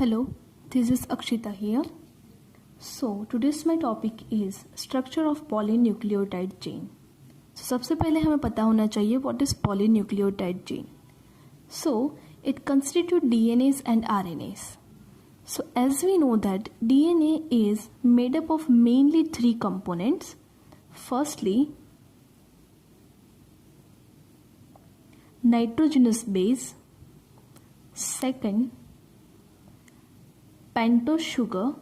Hello, this is Akshita here. So today's my topic is structure of polynucleotide chain. So सबसे पहले हमें पता होना चाहिए what is polynucleotide chain. So it constitutes DNAs and RNAs. So as we know that DNA is made up of mainly three components. Firstly, nitrogenous base. Second, pentose sugar,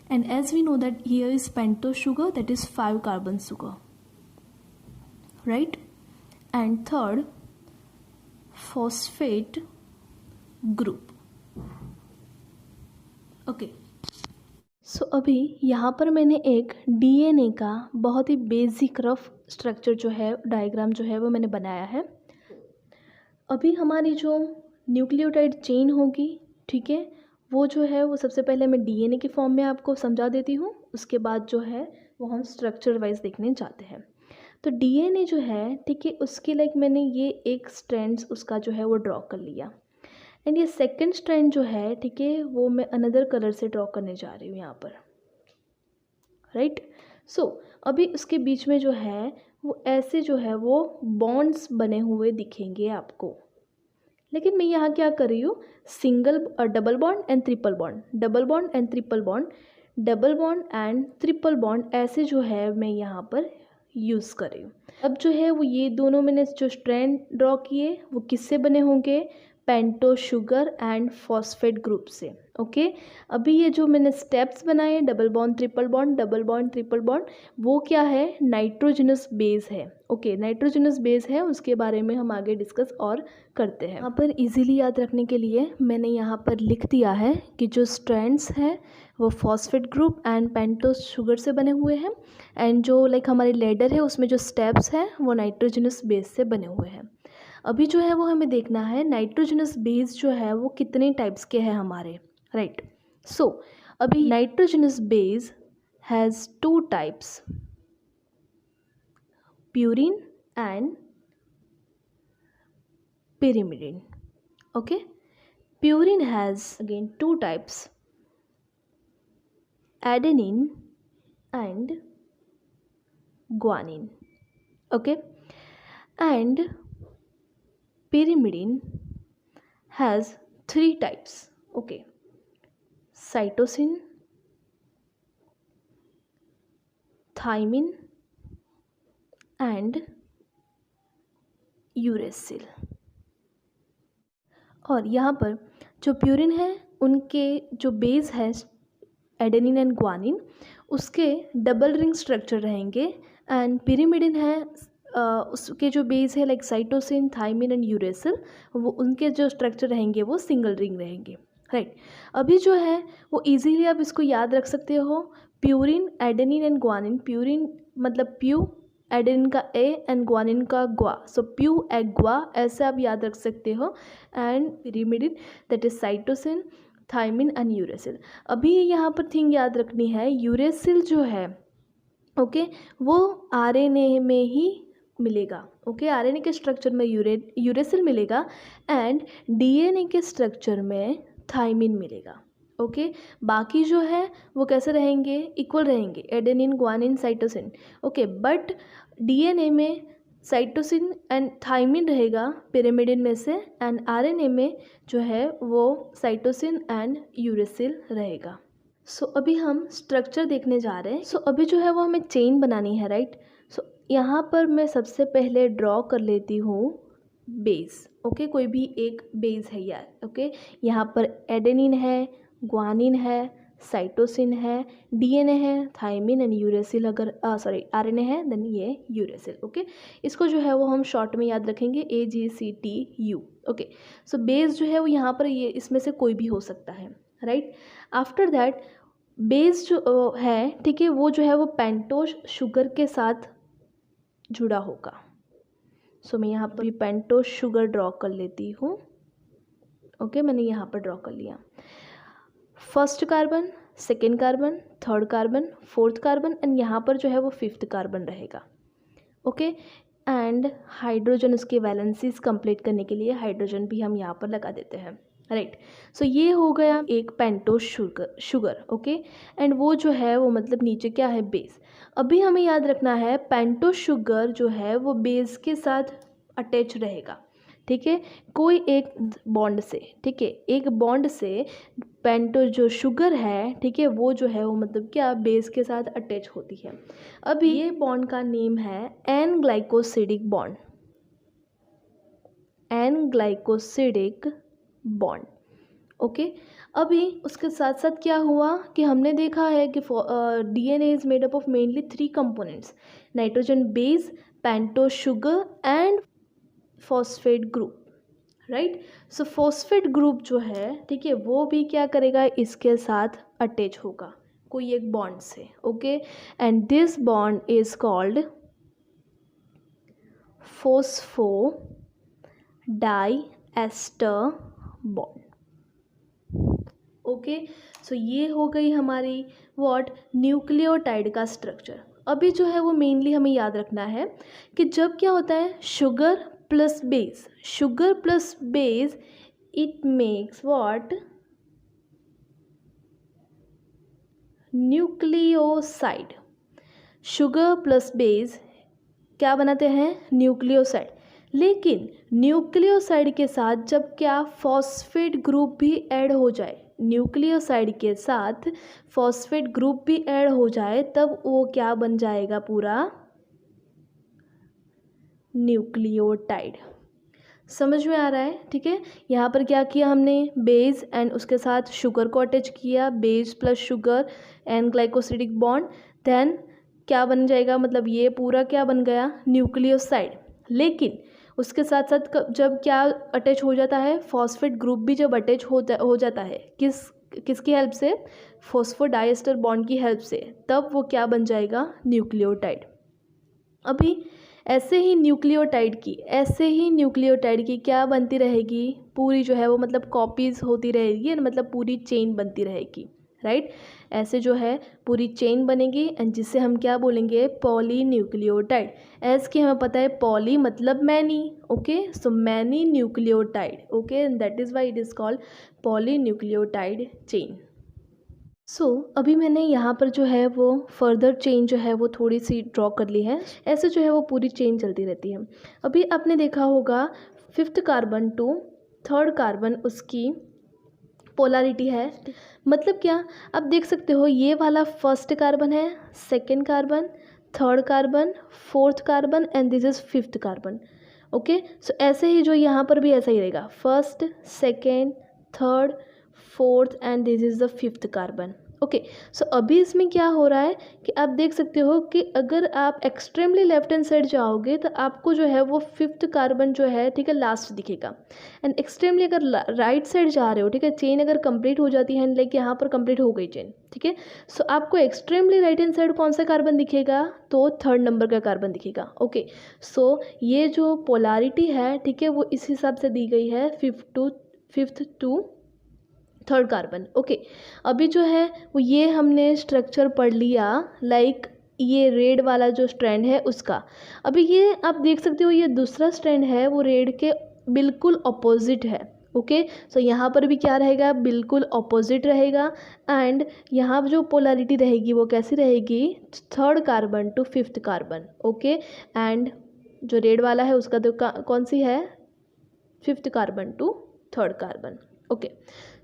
and as we know that here is pentose sugar, that is 5 carbon sugar, right? And third, phosphate group. Okay so अभी यहाँ पर मैंने एक DNA का बहुत ही basic rough structure जो है, diagram जो है वो मैंने बनाया है. अभी हमारी जो न्यूक्लियोटाइड चेन होगी, ठीक है, वो जो है वो सबसे पहले मैं डीएनए के फॉर्म में आपको समझा देती हूँ. उसके बाद जो है वो हम स्ट्रक्चर वाइज देखने जाते हैं. तो डीएनए जो है, ठीक है, उसके लाइक मैंने ये एक स्ट्रैंड्स उसका जो है वो ड्रॉ कर लिया. एंड ये सेकंड स्ट्रैंड जो है, ठीक है, वो मैं अनदर कलर से ड्रॉ करने जा रही हूँ यहाँ पर, राइट. सो अभी उसके बीच में जो है वो ऐसे जो है वो बॉन्ड्स बने हुए दिखेंगे आपको. लेकिन मैं यहाँ क्या कर रही हूँ, single double bond and triple bond, double bond and triple bond, double bond and triple bond, ऐसे जो है मैं यहाँ पर यूज़ कर रही हूँ. अब जो है वो ये दोनों मैंने जो स्ट्रैंड ड्रॉ किए वो किससे बने होंगे, pentose sugar and phosphate group से. ओके अभी ये जो मैंने स्टेप्स बनाए, double bond triple bond, double bond triple bond, वो क्या है, नाइट्रोजनस बेस है. ओके नाइट्रोजनस बेस है, उसके बारे में हम आगे डिस्कस और करते हैं. यहाँ पर इजीली याद रखने के लिए मैंने यहाँ पर लिख दिया है कि जो स्ट्रैंड्स हैं वो phosphate group and pentose sugar से बने हुए हैं, एंड जो लाइक हमारे लेडर है उसमें जो स्टेप्स हैं वो नाइट्रोजनस बेस से बने हुए हैं. अभी जो है वो हमें देखना है नाइट्रोजनस बेस जो है वो कितने टाइप्स के हैं हमारे, राइट. सो अभी nitrogenous base has two types, purine and pyrimidine. Okay, purine has again two types, adenine and guanine. Okay, and pyrimidine has three types. Okay, cytosine, thymine and uracil. और यहाँ पर जो प्यूरिन है उनके जो बेस है adenine and guanine, उसके double ring structure रहेंगे. एंड पिरिमिडिन है उसके जो बेस है like cytosine, thymine and uracil, वो उनके जो स्ट्रक्चर रहेंगे वो सिंगल रिंग रहेंगे, राइट. अभी जो है वो इजीली आप इसको याद रख सकते हो, purine, adenine and guanine. Purine मतलब प्यू, एडेनिन का ए एंड ग्वानिन का ग्वा, सो प्यू एग्वा, ऐसे आप याद रख सकते हो. And pyrimidine that is cytosine, thymine and uracil. अभी यहाँ पर थिंग याद रखनी है, यूरेसिल जो है ओके वो आरएनए में ही मिलेगा. ओके आरएनए के स्ट्रक्चर में यूरेसिल मिलेगा एंड डीएनए के स्ट्रक्चर में थाइमिन मिलेगा. ओके बाकी जो है वो कैसे रहेंगे, इक्वल रहेंगे, adenine, guanine, cytosine. Okay but DNA में साइटोसिन एंड थाइमिन रहेगा पिरिमिडिन में से, एंड आरएनए में जो है वो साइटोसिन एंड यूरेसिल रहेगा. सो अभी हम स्ट्रक्चर देखने जा रहे हैं. सो अभी जो है वो हमें चेन बनानी है, राइट. सो यहाँ पर मैं सबसे पहले ड्रॉ कर लेती हूँ बेस. ओके कोई भी एक बेस है यार. ओके यहाँ पर एडेनिन है, ग्वानिन है, साइटोसिन है, डीएनए है, थाइमिन एंड यूरेसिल, अगर आरएनए है देन ये यूरेसिल. ओके इसको जो है वो हम शॉर्ट में याद रखेंगे AGCTU. ओके सो बेस जो है वो यहाँ पर ये इसमें से कोई भी हो सकता है, राइट. आफ्टर दैट बेस जो है, ठीक है, वो जो है वो पेंटोज शुगर के साथ जुड़ा होगा. सो मैं यहाँ पर पेंटोज शुगर ड्रॉ कर लेती हूँ. ओके मैंने यहाँ पर ड्रॉ कर लिया. First carbon, second carbon, third carbon, fourth carbon and यहाँ पर जो है वो फिफ्थ कार्बन रहेगा. ओके एंड हाइड्रोजन, उसके वैलेंसीज कंप्लीट करने के लिए हाइड्रोजन भी हम यहाँ पर लगा देते हैं, राइट। सो ये हो गया एक पेंटोज शुगर ओके। एंड वो जो है वो मतलब नीचे क्या है, बेस। अभी हमें याद रखना है पेंटोज शुगर जो है वो बेस के साथ अटैच रहेगा, ठीक है, कोई एक बॉन्ड से, ठीक है, एक बॉन्ड से पेंटोज जो शुगर है, ठीक है, वो जो है वो मतलब क्या बेस के साथ अटैच होती है। अभी ये बॉन्ड का नेम है N glycosidic bond, N glycosidic bond okay. अभी उसके साथ साथ क्या हुआ कि हमने देखा है कि DNA is made up of mainly 3 components, nitrogen base, pentose sugar and phosphate group, right. So phosphate group जो है, ठीक है, वो भी क्या करेगा, इसके साथ अटैच होगा कोई एक बॉन्ड से okay. And this bond is called phosphodiester bond okay. So ये हो गई हमारी व्हाट, न्यूक्लियोटाइड का स्ट्रक्चर। अभी जो है वो मेनली हमें याद रखना है कि जब क्या होता है sugar plus base, sugar plus base it makes what, nucleoside. Sugar plus base क्या बनाते हैं, न्यूक्लियोसाइड। लेकिन न्यूक्लियोसाइड के साथ जब क्या फॉस्फेट ग्रुप भी ऐड हो जाए, न्यूक्लियोसाइड के साथ फॉस्फेट ग्रुप भी ऐड हो जाए, तब वो क्या बन जाएगा, पूरा न्यूक्लियोटाइड। समझ में आ रहा है, ठीक है। यहाँ पर क्या किया हमने, बेस एंड उसके साथ शुगर को अटैच किया, base plus sugar and glycosidic bond, then क्या बन जाएगा, मतलब ये पूरा क्या बन गया, न्यूक्लियोसाइड। लेकिन उसके साथ साथ जब क्या अटैच हो जाता है, फॉस्फेट ग्रुप भी जब अटैच हो जाता है, किसकी हेल्प से, फॉस्फोडाइएस्टर बॉन्ड की हेल्प से, तब वो क्या बन जाएगा, न्यूक्लियोटाइड। अभी ऐसे ही न्यूक्लियोटाइड की क्या बनती रहेगी, पूरी जो है वो मतलब कॉपीज़ होती रहेगी, मतलब पूरी चेन बनती रहेगी, राइट। ऐसे जो है पूरी चेन बनेगी एंड जिससे हम क्या बोलेंगे, पॉली न्यूक्लियोटाइड। एज कि हमें पता है पॉली मतलब many okay, so many nucleotide okay, that is why it is called poly nucleotide chain. So अभी मैंने यहाँ पर जो है वो फर्दर चेन जो है वो थोड़ी सी ड्रॉ कर ली है। ऐसे जो है वो पूरी चेन चलती रहती है। अभी आपने देखा होगा 5th carbon to 3rd carbon उसकी पोलैरिटी है, मतलब क्या, आप देख सकते हो ये वाला 1st कार्बन है, 2nd carbon, 3rd carbon, 4th carbon and this is 5th carbon okay. So ऐसे ही जो यहाँ पर भी ऐसा ही रहेगा, 1st, 2nd, 3rd, 4th and this is the 5th carbon okay. So अभी इसमें क्या हो रहा है कि आप देख सकते हो कि अगर आप एक्सट्रीमली लेफ्ट हैंड साइड जाओगे तो आपको जो है वो 5th कार्बन जो है, ठीक है, लास्ट दिखेगा। एंड एक्सट्रीमली अगर राइट साइड जा रहे हो, ठीक है, चेन अगर कंप्लीट हो जाती है, लाइक यहाँ पर कंप्लीट हो गई चेन, ठीक है, सो आपको एक्सट्रीमली राइट हैंड साइड कौन सा कार्बन दिखेगा, तो 3rd नंबर का कार्बन दिखेगा ओके। सो ये जो पोलैरिटी है, ठीक है, वो इस हिसाब से दी गई है 5th to 3rd carbon okay. अभी जो है वो ये हमने स्ट्रक्चर पढ़ लिया, लाइक ये रेड वाला जो स्ट्रैंड है उसका। अभी ये आप देख सकते हो ये दूसरा स्ट्रैंड है वो रेड के बिल्कुल अपोजिट है ओके। सो यहाँ पर भी क्या रहेगा, बिल्कुल अपोजिट रहेगा। एंड यहाँ जो पोलैरिटी रहेगी वो कैसी रहेगी, 3rd carbon to 5th carbon okay. And जो रेड वाला है उसका तो कौन सी है, 5th carbon to 3rd carbon okay.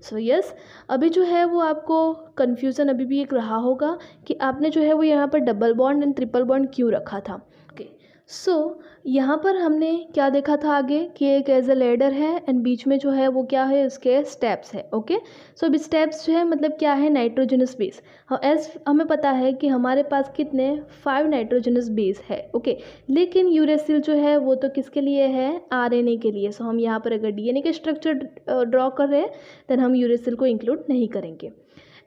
So yes, अभी जो है वो आपको कन्फ्यूज़न अभी भी एक रहा होगा कि आपने जो है वो यहाँ पर double bond and triple bond क्यों रखा था ओके। सो यहाँ पर हमने क्या देखा था आगे कि एक एज अ लेडर है एंड बीच में जो है वो क्या है, उसके स्टेप्स है ओके। सो अभी स्टेप्स जो है मतलब क्या है, नाइट्रोजनस बेस। एज हमें पता है कि हमारे पास कितने 5 नाइट्रोजनस बेस है ओके। लेकिन यूरेसिल जो है वो तो किसके लिए है, आरएनए के लिए। सो हम यहाँ पर अगर डीएनए के स्ट्रक्चर ड्रॉ कर रहे हैं देन हम यूरेसिल को इंक्लूड नहीं करेंगे।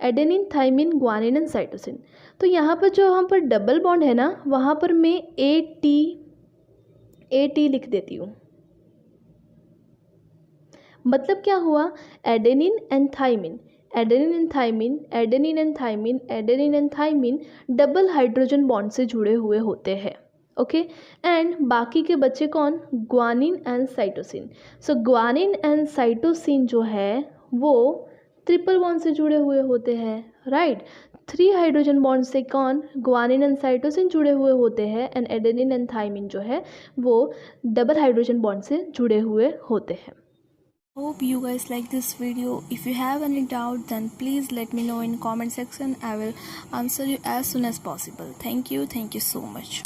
Adenine, thymine, guanine and cytosine. तो यहाँ पर जो हम पर डबल बॉन्ड है ना, वहाँ पर मैं ए टी लिख देती हूँ। मतलब क्या हुआ, adenine and thymine, adenine and thymine, adenine and thymine, adenine and thymine double hydrogen bond से जुड़े हुए होते हैं ओके। एंड बाकी के बच्चे कौन, guanine and cytosine. So guanine and cytosine जो है वो ट्रिपल बॉन्ड से जुड़े हुए होते हैं, राइट। 3 हाइड्रोजन बॉन्ड से कौन, ग्वानिन एंड साइटोसिन जुड़े हुए होते हैं, एंड एडेनिन एंड थाइमिन जो है वो डबल हाइड्रोजन बॉन्ड से जुड़े हुए होते हैं। Hope you guys like this video. If you have any doubt, then please let me know in comment section. I will answer you as soon as possible. Thank you so much.